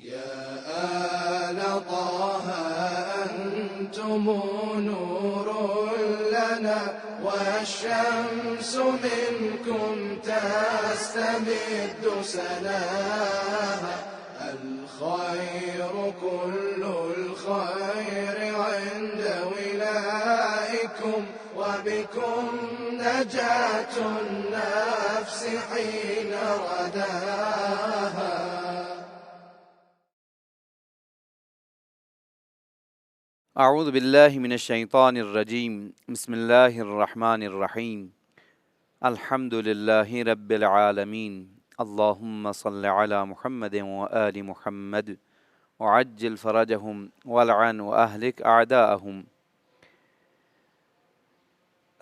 يا آل طه أنتم نور لنا والشمس منكم تستمد سناها الخير كل الخير عند ولائكم وبكم نجاة النفس حين رداها. اعوذ باللہ من الشیطان الرجیم بسم اللہ الرحمن الرحیم الحمد للہ رب العالمین اللہم صل علی محمد وآل محمد وعجل فرجہم والعن واہلک اعداءہم۔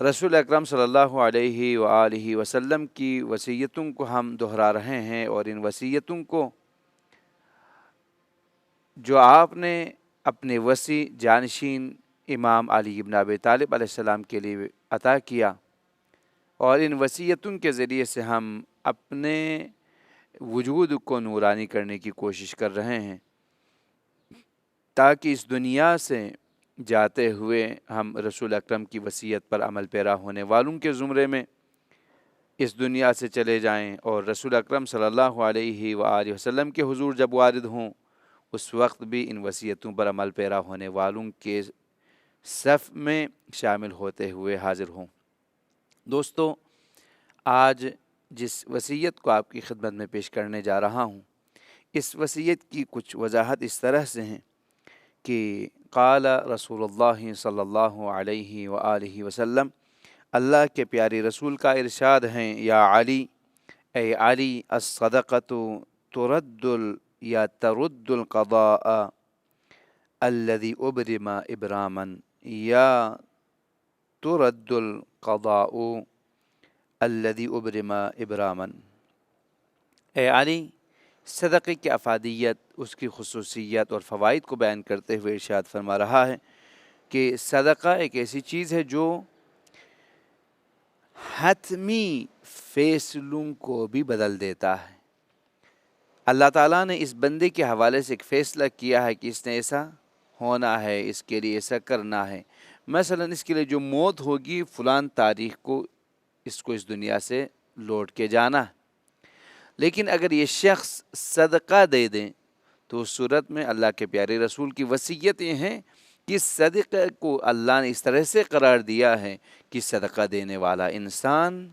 رسول اکرم صلی اللہ علیہ وآلہ وسلم کی وصیتوں کو ہم دہرا رہے ہیں، اور ان وصیتوں کو جو آپ نے اپنے وصی جانشین امام علی بن ابی طالب علیہ السلام کے لیے عطا کیا، اور ان وصیتوں کے ذریعے سے ہم اپنے وجود کو نورانی کرنے کی کوشش کر رہے ہیں، تاکہ اس دنیا سے جاتے ہوئے ہم رسول اکرم کی وصیت پر عمل پیرا ہونے والوں کے زمرے میں اس دنیا سے چلے جائیں، اور رسول اکرم صلی اللہ علیہ وآلہ وسلم کے حضور جب وارد ہوں اس وقت بھی ان وصیتوں پر عمل پیرا ہونے والوں کے صف میں شامل ہوتے ہوئے حاضر ہوں۔ دوستو، آج جس وصیت کو آپ کی خدمت میں پیش کرنے جا رہا ہوں، اس وصیت کی کچھ وضاحت اس طرح سے ہیں کہ قال رسول اللہ صلی اللہ علیہ وآلہ وسلم، اللہ کے پیارے رسول کا ارشاد ہیں، یا علی، اے علی، الصدقۃ ترد یا ترد القضاء الذي ابرم ابراما، یا ترد القضاء الذي ابرم ابراما۔ اے علی، صدقے کی افادیت، اس کی خصوصیت اور فوائد کو بیان کرتے ہوئے ارشاد فرما رہا ہے کہ صدقہ ایک ایسی چیز ہے جو حتمی فیصلوں کو بھی بدل دیتا ہے۔ اللہ تعالیٰ نے اس بندے کے حوالے سے ایک فیصلہ کیا ہے کہ اس نے ایسا ہونا ہے، اس کے لیے ایسا کرنا ہے، مثلا اس کے لیے جو موت ہوگی فلان تاریخ کو اس دنیا سے لوٹ کے جانا ہے۔ لیکن اگر یہ شخص صدقہ دے دیں تو اس صورت میں اللہ کے پیارے رسول کی وصیت یہ ہے کہ صدقہ کو اللہ نے اس طرح سے قرار دیا ہے کہ صدقہ دینے والا انسان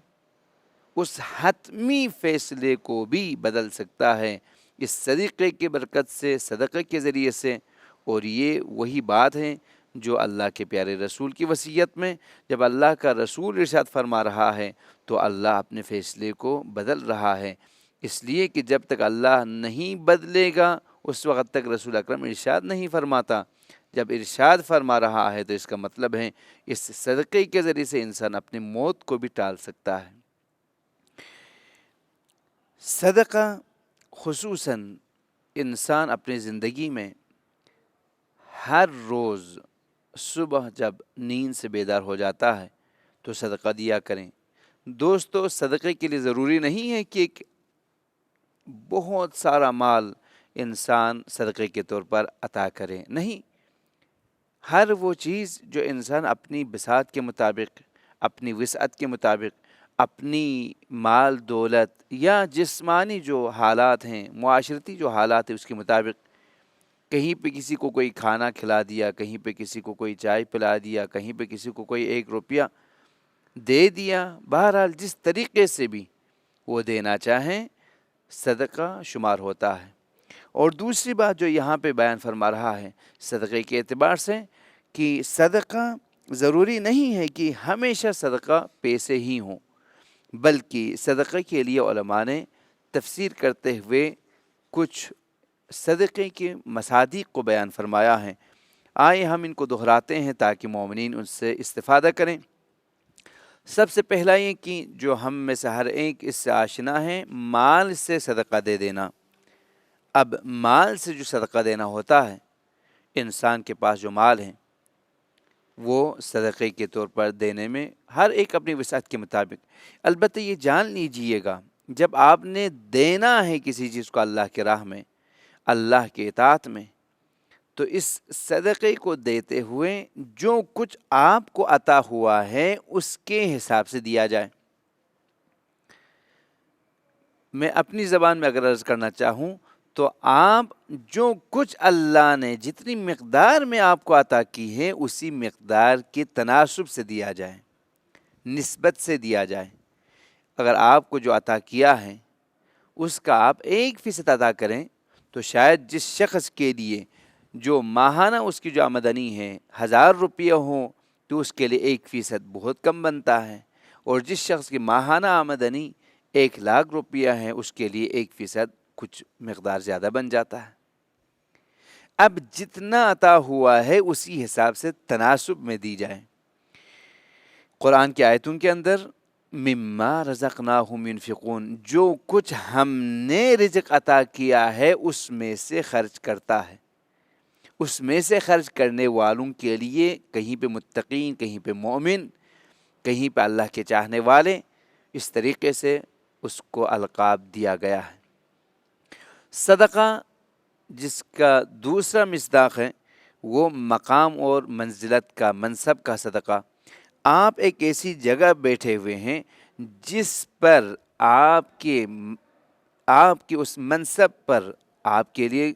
اس حتمی فیصلے کو بھی بدل سکتا ہے اس صدقے کی برکت سے، صدقے کے ذریعے سے۔ اور یہ وہی بات ہے جو اللہ کے پیارے رسول کی وصیت میں جب اللہ کا رسول ارشاد فرما رہا ہے تو اللہ اپنے فیصلے کو بدل رہا ہے، اس لیے کہ جب تک اللہ نہیں بدلے گا اس وقت تک رسول اکرم ارشاد نہیں فرماتا۔ جب ارشاد فرما رہا ہے تو اس کا مطلب ہے اس صدقے کے ذریعے سے انسان اپنی موت کو بھی ٹال سکتا ہے۔ صدقہ خصوصاً انسان اپنی زندگی میں ہر روز صبح جب نیند سے بیدار ہو جاتا ہے تو صدقہ دیا کریں۔ دوستو، صدقے کے لیے ضروری نہیں ہے کہ ایک بہت سارا مال انسان صدقے کے طور پر عطا کرے، نہیں، ہر وہ چیز جو انسان اپنی بساط کے مطابق، اپنی وسعت کے مطابق، اپنی مال دولت یا جسمانی جو حالات ہیں، معاشرتی جو حالات ہیں اس کے مطابق، کہیں پہ کسی کو کوئی کھانا کھلا دیا، کہیں پہ کسی کو کوئی چائے پلا دیا، کہیں پہ کسی کو کوئی 1 روپیہ دے دیا، بہرحال جس طریقے سے بھی وہ دینا چاہیں صدقہ شمار ہوتا ہے۔ اور دوسری بات جو یہاں پہ بیان فرما رہا ہے صدقے کے اعتبار سے کہ صدقہ ضروری نہیں ہے کہ ہمیشہ صدقہ پیسے ہی ہوں، بلکہ صدقے کے لیے علماء نے تفسیر کرتے ہوئے کچھ صدقے کے مصادیق کو بیان فرمایا ہے۔ آئے ہم ان کو دہراتے ہیں تاکہ مومنین ان سے استفادہ کریں۔ سب سے پہلا یہ کہ جو ہم میں سے ہر ایک اس سے آشنا ہے، مال سے صدقہ دے دینا۔ اب مال سے جو صدقہ دینا ہوتا ہے، انسان کے پاس جو مال ہے وہ صدقے کے طور پر دینے میں ہر ایک اپنی وسعت کے مطابق، البتہ یہ جان لیجئے گا جب آپ نے دینا ہے کسی چیز کو اللہ کی راہ میں، اللہ کے اطاعت میں، تو اس صدقے کو دیتے ہوئے جو کچھ آپ کو عطا ہوا ہے اس کے حساب سے دیا جائے۔ میں اپنی زبان میں اگر عرض کرنا چاہوں تو آپ جو کچھ اللہ نے جتنی مقدار میں آپ کو عطا کی ہے اسی مقدار کے تناسب سے دیا جائے، نسبت سے دیا جائے۔ اگر آپ کو جو عطا کیا ہے اس کا آپ 1% ادا کریں تو شاید جس شخص کے لیے جو ماہانہ اس کی جو آمدنی ہے 1000 روپیہ ہو تو اس کے لیے 1% بہت کم بنتا ہے، اور جس شخص کی ماہانہ آمدنی 1,00,000 روپیہ ہے اس کے لیے 1% کچھ مقدار زیادہ بن جاتا ہے۔ اب جتنا عطا ہوا ہے اسی حساب سے تناسب میں دی جائے۔ قرآن کی آیتوں کے اندر مما رزقناہم ینفقون، جو کچھ ہم نے رزق عطا کیا ہے اس میں سے خرچ کرتا ہے، اس میں سے خرچ کرنے والوں کے لیے کہیں پہ متقین، کہیں پہ مومن، کہیں پہ اللہ کے چاہنے والے، اس طریقے سے اس کو القاب دیا گیا ہے۔ صدقہ جس کا دوسرا مصداق ہے وہ مقام اور منزلت کا، منصب کا صدقہ۔ آپ ایک ایسی جگہ بیٹھے ہوئے ہیں جس پر آپ کے اس منصب پر آپ کے لیے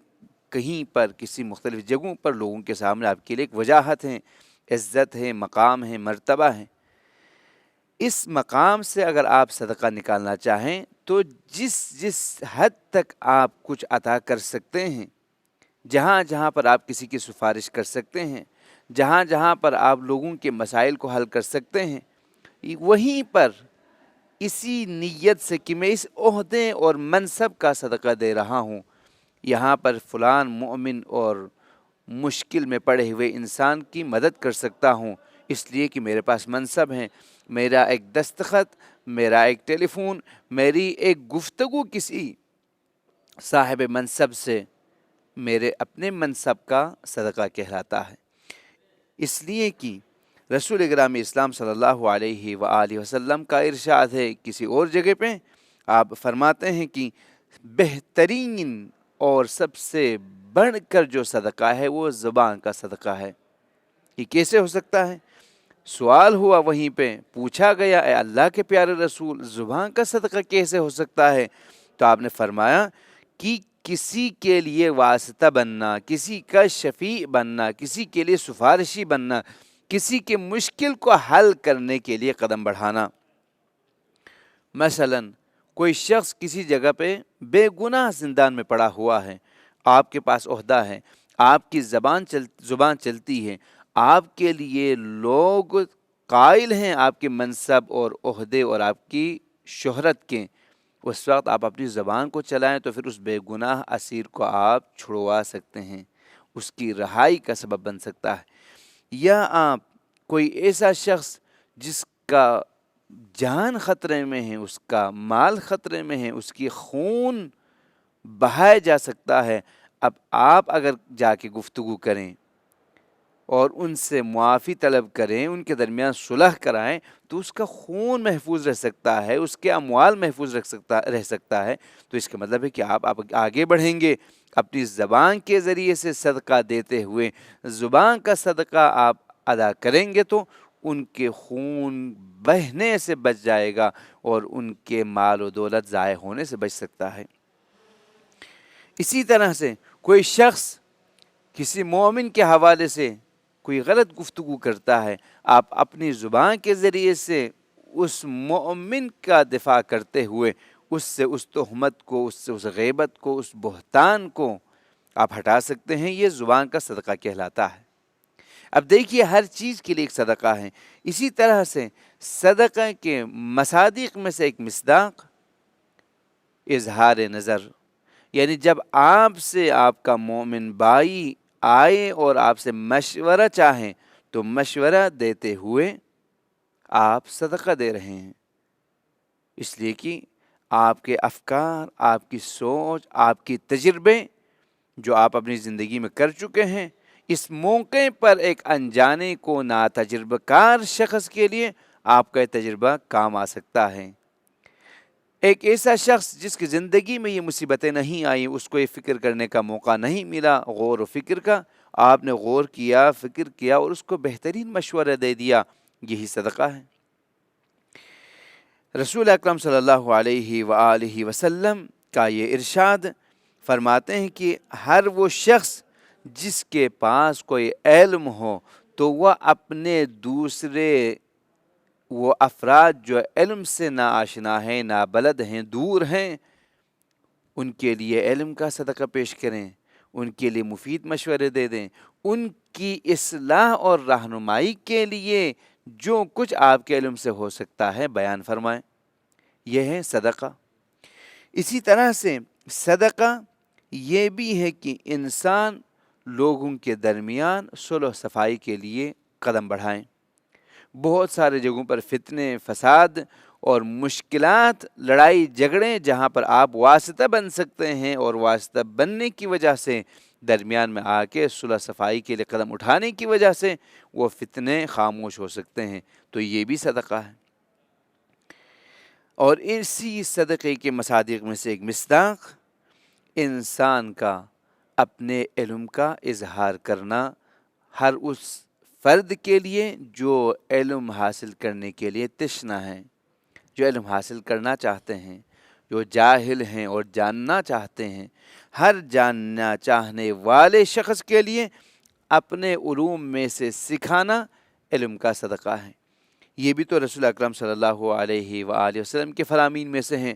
کہیں پر کسی مختلف جگہوں پر لوگوں کے سامنے آپ کے لیے ایک وجاہت ہے، عزت ہے، مقام ہے، مرتبہ ہے۔ اس مقام سے اگر آپ صدقہ نکالنا چاہیں تو جس حد تک آپ کچھ عطا کر سکتے ہیں، جہاں جہاں پر آپ کسی کی سفارش کر سکتے ہیں، جہاں جہاں پر آپ لوگوں کے مسائل کو حل کر سکتے ہیں، وہیں پر اسی نیت سے کہ میں اس عہدے اور منصب کا صدقہ دے رہا ہوں، یہاں پر فلان مومن اور مشکل میں پڑے ہوئے انسان کی مدد کر سکتا ہوں، اس لیے کہ میرے پاس منصب ہیں، میرا ایک دستخط، میرا ایک ٹیلی فون، میری ایک گفتگو کسی صاحب منصب سے میرے اپنے منصب کا صدقہ کہلاتا ہے۔ اس لیے کہ رسول اکرام اسلام صلی اللہ علیہ وآلہ وسلم کا ارشاد ہے کسی اور جگہ پہ، آپ فرماتے ہیں کہ بہترین اور سب سے بڑھ کر جو صدقہ ہے وہ زبان کا صدقہ ہے۔ یہ کیسے ہو سکتا ہے؟ سوال ہوا، وہیں پہ پوچھا گیا، اے اللہ کے پیارے رسول، زبان کا صدقہ کیسے ہو سکتا ہے؟ تو آپ نے فرمایا کہ کسی کے لیے واسطہ بننا، کسی کا شفیع بننا، کسی کے لیے سفارشی بننا، کسی کے مشکل کو حل کرنے کے لیے قدم بڑھانا۔ مثلا کوئی شخص کسی جگہ پہ بے گناہ زندان میں پڑا ہوا ہے، آپ کے پاس عہدہ ہے، آپ کی زبان چلتی ہے، آپ کے لیے لوگ قائل ہیں آپ کے منصب اور عہدے اور آپ کی شہرت کے، اس وقت آپ اپنی زبان کو چلائیں تو پھر اس بے گناہ اسیر کو آپ چھڑوا سکتے ہیں، اس کی رہائی کا سبب بن سکتا ہے۔ یا آپ کوئی ایسا شخص جس کا جان خطرے میں ہے، اس کا مال خطرے میں ہے، اس کی خون بہایا جا سکتا ہے، اب آپ اگر جا کے گفتگو کریں اور ان سے معافی طلب کریں، ان کے درمیان صلح کرائیں تو اس کا خون محفوظ رہ سکتا ہے، اس کے اموال محفوظ رہ سکتا ہے۔ تو اس کا مطلب ہے کہ آپ آگے بڑھیں گے اپنی زبان کے ذریعے سے صدقہ دیتے ہوئے، زبان کا صدقہ آپ ادا کریں گے تو ان کے خون بہنے سے بچ جائے گا اور ان کے مال و دولت ضائع ہونے سے بچ سکتا ہے۔ اسی طرح سے کوئی شخص کسی مومن کے حوالے سے کوئی غلط گفتگو کرتا ہے، آپ اپنی زبان کے ذریعے سے اس مومن کا دفاع کرتے ہوئے اس سے اس تہمت کو، اس سے اس غیبت کو، اس بہتان کو آپ ہٹا سکتے ہیں۔ یہ زبان کا صدقہ کہلاتا ہے۔ اب دیکھیے ہر چیز کے لیے ایک صدقہ ہے۔ اسی طرح سے صدقہ کے مصادیق میں سے ایک مصداق اظہار نظر، یعنی جب آپ سے آپ کا مومن بھائی آئے اور آپ سے مشورہ چاہیں تو مشورہ دیتے ہوئے آپ صدقہ دے رہے ہیں، اس لیے کہ آپ کے افکار، آپ کی سوچ، آپ کی تجربے جو آپ اپنی زندگی میں کر چکے ہیں، اس موقع پر ایک انجانے کو ناتجربہ کار شخص کے لیے آپ کا تجربہ کام آ سکتا ہے۔ ایک ایسا شخص جس کی زندگی میں یہ مصیبتیں نہیں آئیں، اس کو یہ فکر کرنے کا موقع نہیں ملا، غور و فکر کا، آپ نے غور کیا، فکر کیا اور اس کو بہترین مشورہ دے دیا، یہی صدقہ ہے۔ رسول اکرم صلی اللہ علیہ وآلہ وسلم کا یہ ارشاد فرماتے ہیں کہ ہر وہ شخص جس کے پاس کوئی علم ہو تو وہ اپنے دوسرے وہ افراد جو علم سے نا آشنا ہیں، نا بلد ہیں، دور ہیں، ان کے لیے علم کا صدقہ پیش کریں، ان کے لیے مفید مشورے دے دیں، ان کی اصلاح اور رہنمائی کے لیے جو کچھ آپ کے علم سے ہو سکتا ہے بیان فرمائیں، یہ ہے صدقہ۔ اسی طرح سے صدقہ یہ بھی ہے کہ انسان لوگوں کے درمیان صلح و صفائی کے لیے قدم بڑھائیں۔ بہت سارے جگہوں پر فتنے، فساد اور مشکلات، لڑائی جھگڑے، جہاں پر آپ واسطہ بن سکتے ہیں اور واسطہ بننے کی وجہ سے درمیان میں آ کے صلح صفائی کے لیے قدم اٹھانے کی وجہ سے وہ فتنے خاموش ہو سکتے ہیں، تو یہ بھی صدقہ ہے۔ اور اسی صدقے کے مصادیق میں سے ایک مصداق انسان کا اپنے علم کا اظہار کرنا، ہر اس فرد کے لیے جو علم حاصل کرنے کے لیے تشنا ہے، جو علم حاصل کرنا چاہتے ہیں، جو جاہل ہیں اور جاننا چاہتے ہیں، ہر جاننا چاہنے والے شخص کے لیے اپنے علوم میں سے سکھانا علم کا صدقہ ہے۔ یہ بھی تو رسول اکرم صلی اللہ علیہ وآلہ وسلم کے فرامین میں سے ہیں۔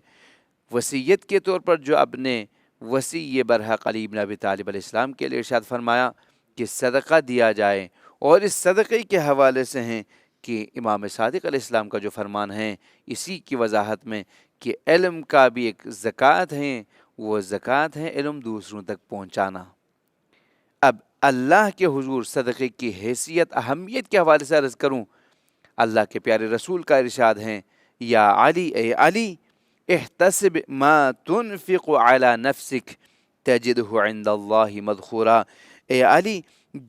وصیت کے طور پر جو اپنے وصی برحق علی بن ابی طالب علیہ السلام کے لیے ارشاد فرمایا کہ صدقہ دیا جائے، اور اس صدقے کے حوالے سے ہیں کہ امام صادق علیہ السلام کا جو فرمان ہے اسی کی وضاحت میں کہ علم کا بھی ایک زکوٰۃ ہے، وہ زکوٰۃ ہے علم دوسروں تک پہنچانا۔ اب اللہ کے حضور صدقے کی حیثیت، اہمیت کے حوالے سے عرض کروں، اللہ کے پیارے رسول کا ارشاد ہے، یا علی، اے علی، احتسب ما تنفق علی نفسک تجدہ عند اللہ مدخورا، اے علی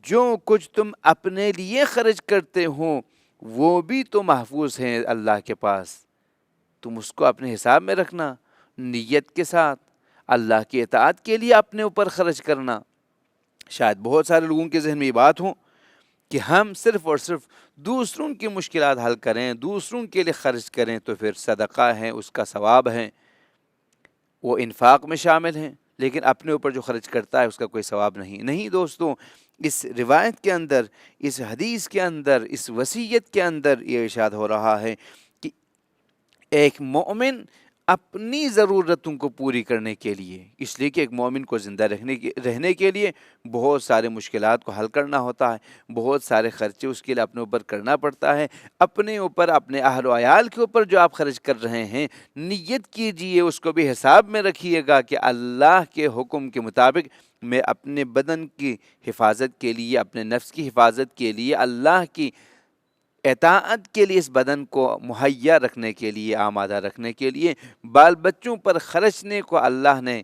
جو کچھ تم اپنے لیے خرچ کرتے ہو وہ بھی تو محفوظ ہیں اللہ کے پاس، تم اس کو اپنے حساب میں رکھنا، نیت کے ساتھ اللہ کی اطاعت کے لیے اپنے اوپر خرچ کرنا۔ شاید بہت سارے لوگوں کے ذہن میں یہ بات ہو کہ ہم صرف اور صرف دوسروں کی مشکلات حل کریں، دوسروں کے لیے خرچ کریں تو پھر صدقہ ہے، اس کا ثواب ہے، وہ انفاق میں شامل ہیں، لیکن اپنے اوپر جو خرچ کرتا ہے اس کا کوئی ثواب نہیں دوستوں، اس روایت کے اندر، اس حدیث کے اندر، اس وصیت کے اندر یہ ارشاد ہو رہا ہے کہ ایک مومن اپنی ضرورتوں کو پوری کرنے کے لیے، اس لیے کہ ایک مومن کو زندہ رہنے کے لیے بہت سارے مشکلات کو حل کرنا ہوتا ہے، بہت سارے خرچے اس کے لیے اپنے اوپر کرنا پڑتا ہے، اپنے اوپر، اپنے اہل و عیال کے اوپر جو آپ خرچ کر رہے ہیں نیت کیجئے، اس کو بھی حساب میں رکھیے گا کہ اللہ کے حکم کے مطابق میں اپنے بدن کی حفاظت کے لیے، اپنے نفس کی حفاظت کے لیے، اللہ کی اطاعت کے لیے اس بدن کو مہیا رکھنے کے لیے، آمادہ رکھنے کے لیے، بال بچوں پر خرچنے کو اللہ نے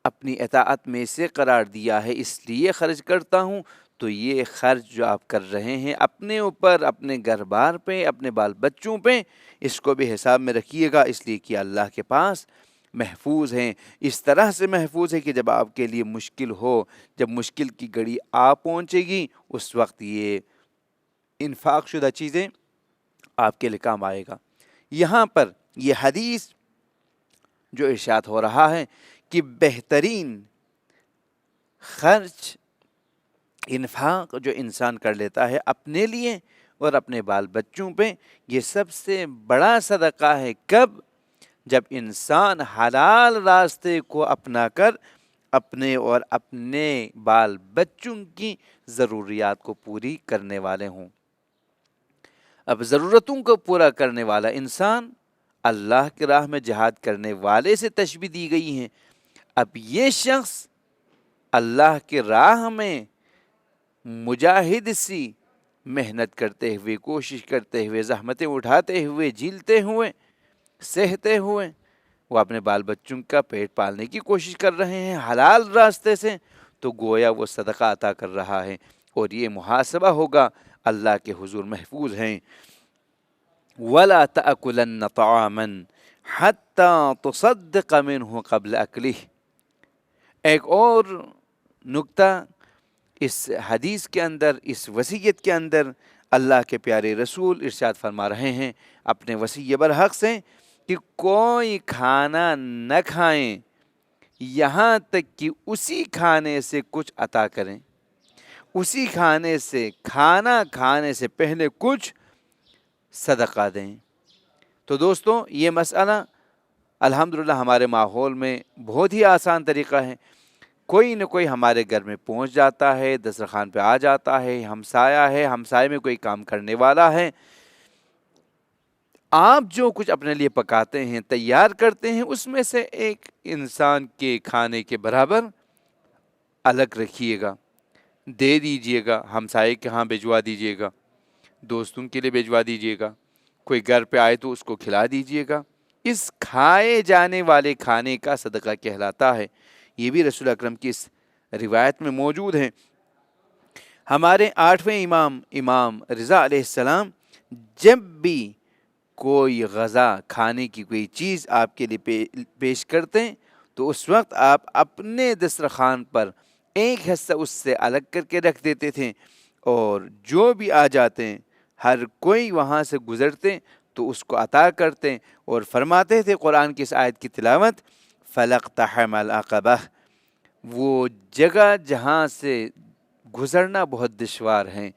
اپنی اطاعت میں سے قرار دیا ہے، اس لیے خرچ کرتا ہوں۔ تو یہ خرچ جو آپ کر رہے ہیں اپنے اوپر، اپنے گھر بار پہ، اپنے بال بچوں پہ، اس کو بھی حساب میں رکھیے گا، اس لیے کہ اللہ کے پاس محفوظ ہیں، اس طرح سے محفوظ ہے کہ جب آپ کے لیے مشکل ہو، جب مشکل کی گھڑی آ پہنچے گی، اس وقت یہ انفاق شدہ چیزیں آپ کے لیے کام آئے گا۔ یہاں پر یہ حدیث جو ارشاد ہو رہا ہے کہ بہترین خرچ، انفاق جو انسان کر لیتا ہے اپنے لیے اور اپنے بال بچوں پہ، یہ سب سے بڑا صدقہ ہے۔ کب؟ جب انسان حلال راستے کو اپنا کر اپنے اور اپنے بال بچوں کی ضروریات کو پوری کرنے والے ہوں۔ اب ضرورتوں کو پورا کرنے والا انسان اللہ کی راہ میں جہاد کرنے والے سے تشبیہ دی گئی ہے۔ اب یہ شخص اللہ کی راہ میں مجاہد سی محنت کرتے ہوئے، کوشش کرتے ہوئے، زحمتیں اٹھاتے ہوئے، جھیلتے ہوئے، سہتے ہوئے، وہ اپنے بال بچوں کا پیٹ پالنے کی کوشش کر رہے ہیں حلال راستے سے، تو گویا وہ صدقہ عطا کر رہا ہے، اور یہ محاسبہ ہوگا، اللہ کے حضور محفوظ ہیں۔ وَلَا تَأْكُلَنَّ طَعَامًا حتی تصدق منہ قبل اکلہ۔ ایک اور نکتہ اس حدیث کے اندر، اس وصیت کے اندر اللہ کے پیارے رسول ارشاد فرما رہے ہیں اپنے وصی برحق سے کہ کوئی کھانا نہ کھائیں یہاں تک کہ اسی کھانے سے کچھ عطا کریں، اسی کھانے سے، کھانا کھانے سے پہلے کچھ صدقہ دیں۔ تو دوستو یہ مسئلہ الحمدللہ ہمارے ماحول میں بہت ہی آسان طریقہ ہے، کوئی نہ کوئی ہمارے گھر میں پہنچ جاتا ہے، دسترخوان پہ آ جاتا ہے، ہمسایہ ہے، ہمسائے میں کوئی کام کرنے والا ہے، آپ جو کچھ اپنے لیے پکاتے ہیں، تیار کرتے ہیں، اس میں سے ایک انسان کے کھانے کے برابر الگ رکھیے گا، دے دیجئے گا، ہمسائے کے ہاں بھجوا دیجئے گا، دوستوں کے لیے بھجوا دیجئے گا، کوئی گھر پہ آئے تو اس کو کھلا دیجئے گا۔ اس کھائے جانے والے کھانے کا صدقہ کہلاتا ہے۔ یہ بھی رسول اکرم کی اس روایت میں موجود ہے۔ ہمارے 8ویں امام رضا علیہ السلام جب بھی کوئی غذا کھانے کی کوئی چیز آپ کے لیے پیش کرتے ہیں تو اس وقت آپ اپنے دسترخوان پر ایک حصہ اس سے الگ کر کے رکھ دیتے تھے، اور جو بھی آ جاتے ہیں ہر کوئی وہاں سے گزرتے تو اس کو عطا کرتے اور فرماتے تھے قرآن کی اس آیت کی تلاوت، فَلَقْتَحَمَ الْعَقَبَةَ، وہ جگہ جہاں سے گزرنا بہت دشوار ہے،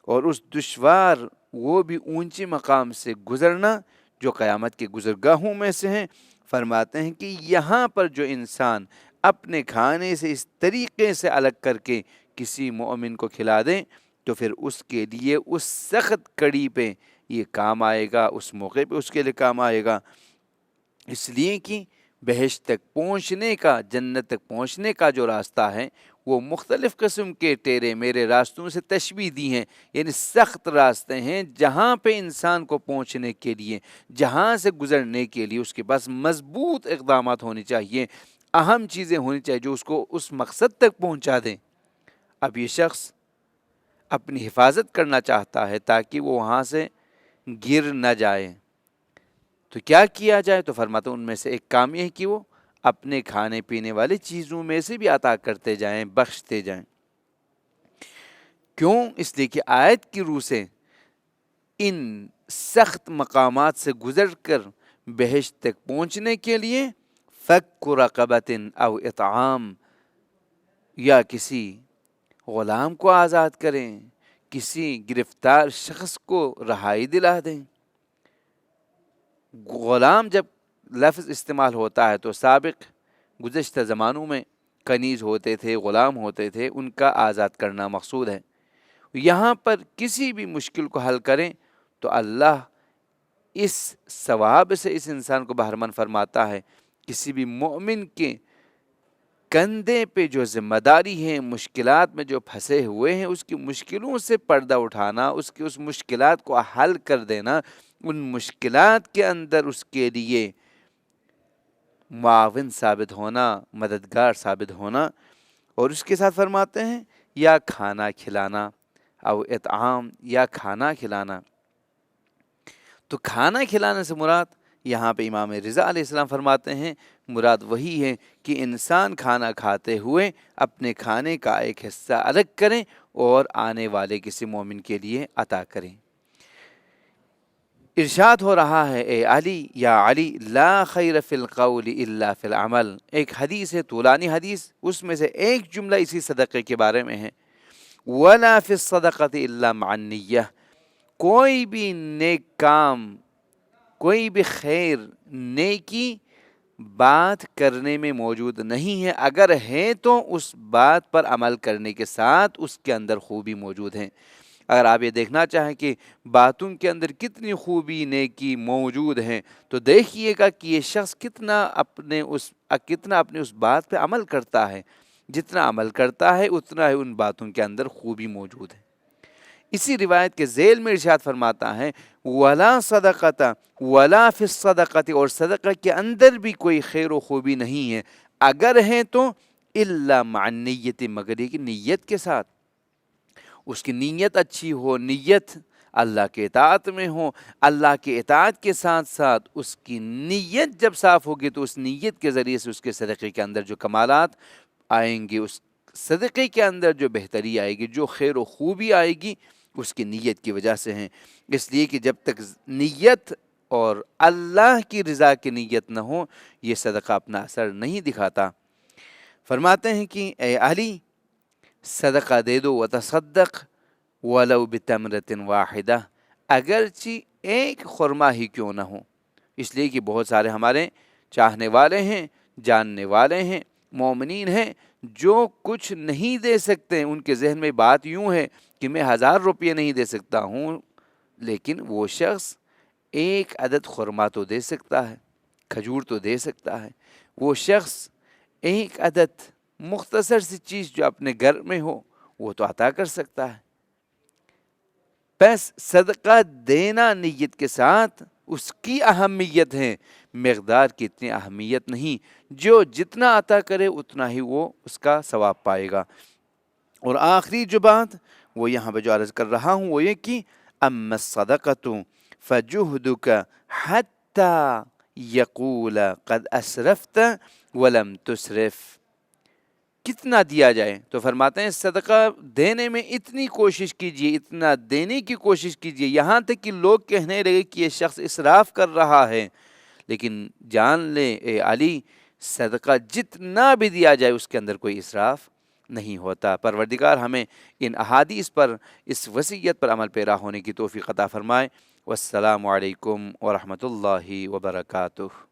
اور اس دشوار وہ بھی اونچے مقام سے گزرنا جو قیامت کے گزرگاہوں میں سے ہیں، فرماتے ہیں کہ یہاں پر جو انسان اپنے کھانے سے اس طریقے سے الگ کر کے کسی مومن کو کھلا دیں تو پھر اس کے لیے اس سخت کڑی پہ یہ کام آئے گا، اس موقع پہ اس کے لیے کام آئے گا، اس لیے کہ بہشت تک پہنچنے کا، جنت تک پہنچنے کا جو راستہ ہے وہ مختلف قسم کے ٹیرے میرے راستوں سے تشبیہ دی ہیں، یعنی سخت راستے ہیں جہاں پہ انسان کو پہنچنے کے لیے، جہاں سے گزرنے کے لیے اس کے پاس مضبوط اقدامات ہونے چاہیے، اہم چیزیں ہونی چاہیے جو اس کو اس مقصد تک پہنچا دیں۔ اب یہ شخص اپنی حفاظت کرنا چاہتا ہے تاکہ وہ وہاں سے گر نہ جائے، تو کیا کیا جائے؟ تو فرماتے ہیں ان میں سے ایک کام یہ ہے کہ وہ اپنے کھانے پینے والی چیزوں میں سے بھی عطا کرتے جائیں، بخشتے جائیں۔ کیوں؟ اس لیے کہ آیت کی روح سے ان سخت مقامات سے گزر کر بہشت تک پہنچنے کے لیے فک رقبۃ او اطعام، یا کسی غلام کو آزاد کریں، کسی گرفتار شخص کو رہائی دلا دیں۔ غلام جب لفظ استعمال ہوتا ہے تو سابق گزشتہ زمانوں میں کنیز ہوتے تھے، غلام ہوتے تھے، ان کا آزاد کرنا مقصود ہے۔ یہاں پر کسی بھی مشکل کو حل کریں تو اللہ اس ثواب سے اس انسان کو بہرمند فرماتا ہے۔ کسی بھی مومن کے کندھے پہ جو ذمہ داری ہے، مشکلات میں جو پھنسے ہوئے ہیں، اس کی مشکلوں سے پردہ اٹھانا، اس کی اس مشکلات کو حل کر دینا، ان مشکلات کے اندر اس کے لیے معاون ثابت ہونا، مددگار ثابت ہونا، اور اس کے ساتھ فرماتے ہیں یا کھانا کھلانا، او اطعام، یا کھانا کھلانا۔ تو کھانا کھلانے سے مراد یہاں پہ امام رضا علیہ السلام فرماتے ہیں مراد وہی ہے کہ انسان کھانا کھاتے ہوئے اپنے کھانے کا ایک حصہ الگ کریں اور آنے والے کسی مومن کے لیے عطا کریں۔ ارشاد ہو رہا ہے اے علی، یا علی لا خیر فی القول الا فی العمل، ایک حدیث ہے، طولانی حدیث، اس میں سے ایک جملہ اسی صدقے کے بارے میں ہے، ولا فی الصدقۃ الا مع النیہ، کوئی بھی نیک کام، کوئی بھی خیر، نیکی بات کرنے میں موجود نہیں ہے، اگر ہے تو اس بات پر عمل کرنے کے ساتھ اس کے اندر خوبی موجود ہے۔ اگر آپ یہ دیکھنا چاہیں کہ باتوں کے اندر کتنی خوبی، نیکی موجود ہیں، تو دیکھیے گا کہ یہ شخص کتنا اپنے اس بات پہ عمل کرتا ہے، جتنا عمل کرتا ہے اتنا ہی ان باتوں کے اندر خوبی موجود ہے۔ اسی روایت کے ذیل میں ارشاد فرماتا ہے وَلَا صَدَقَةَ وَلَا فِي الصَّدَقَةِ، اور صدقہ کے اندر بھی کوئی خیر و خوبی نہیں ہے، اگر ہے تو إِلَّا مَعَ النِّيَّةِ، مگر یہ کہ نیت کے ساتھ، اس کی نیت اچھی ہو، نیت اللہ کے اطاعت میں ہوں۔ اللہ کے اطاعت کے ساتھ ساتھ اس کی نیت جب صاف ہوگی تو اس نیت کے ذریعے سے اس کے صدقے کے اندر جو کمالات آئیں گے، اس صدقے کے اندر جو بہتری آئے گی، جو خیر و خوبی آئے گی، اس کی نیت کی وجہ سے ہیں۔ اس لیے کہ جب تک نیت اور اللہ کی رضا کی نیت نہ ہو، یہ صدقہ اپنا اثر نہیں دکھاتا۔ فرماتے ہیں کہ اے علی، صدقہ دے دو، وتصدق ولو بتمرۃ واحدہ، اگرچہ ایک خرما ہی کیوں نہ ہو۔ اس لیے کہ بہت سارے ہمارے چاہنے والے ہیں، جاننے والے ہیں، مومنین ہیں جو کچھ نہیں دے سکتے۔ ان کے ذہن میں بات یوں ہے کہ میں 1000 روپے نہیں دے سکتا ہوں، لیکن وہ شخص ایک عدد خرما تو دے سکتا ہے، کھجور تو دے سکتا ہے۔ وہ شخص ایک عدد مختصر سی چیز جو اپنے گھر میں ہو وہ تو عطا کر سکتا ہے۔ بس صدقہ دینا نیت کے ساتھ اس کی اہمیت ہے، مقدار کی اتنی اہمیت نہیں۔ جو جتنا عطا کرے اتنا ہی وہ اس کا ثواب پائے گا۔ اور آخری جو بات وہ یہاں پہ جو عرض کر رہا ہوں وہ یہ کہ اما الصدقۃ فجہدک حتی یقول قد اسرفت ولم تسرف، کتنا دیا جائے؟ تو فرماتے ہیں صدقہ دینے میں اتنی کوشش کیجئے، اتنا دینے کی کوشش کیجئے، یہاں تک کہ لوگ کہنے لگے کہ یہ شخص اسراف کر رہا ہے۔ لیکن جان لیں اے علی، صدقہ جتنا بھی دیا جائے اس کے اندر کوئی اسراف نہیں ہوتا۔ پروردگار ہمیں ان احادیث پر، اس وصیت پر عمل پیرا ہونے کی توفیق عطا فرمائے۔ والسلام علیکم ورحمۃ اللہ وبرکاتہ۔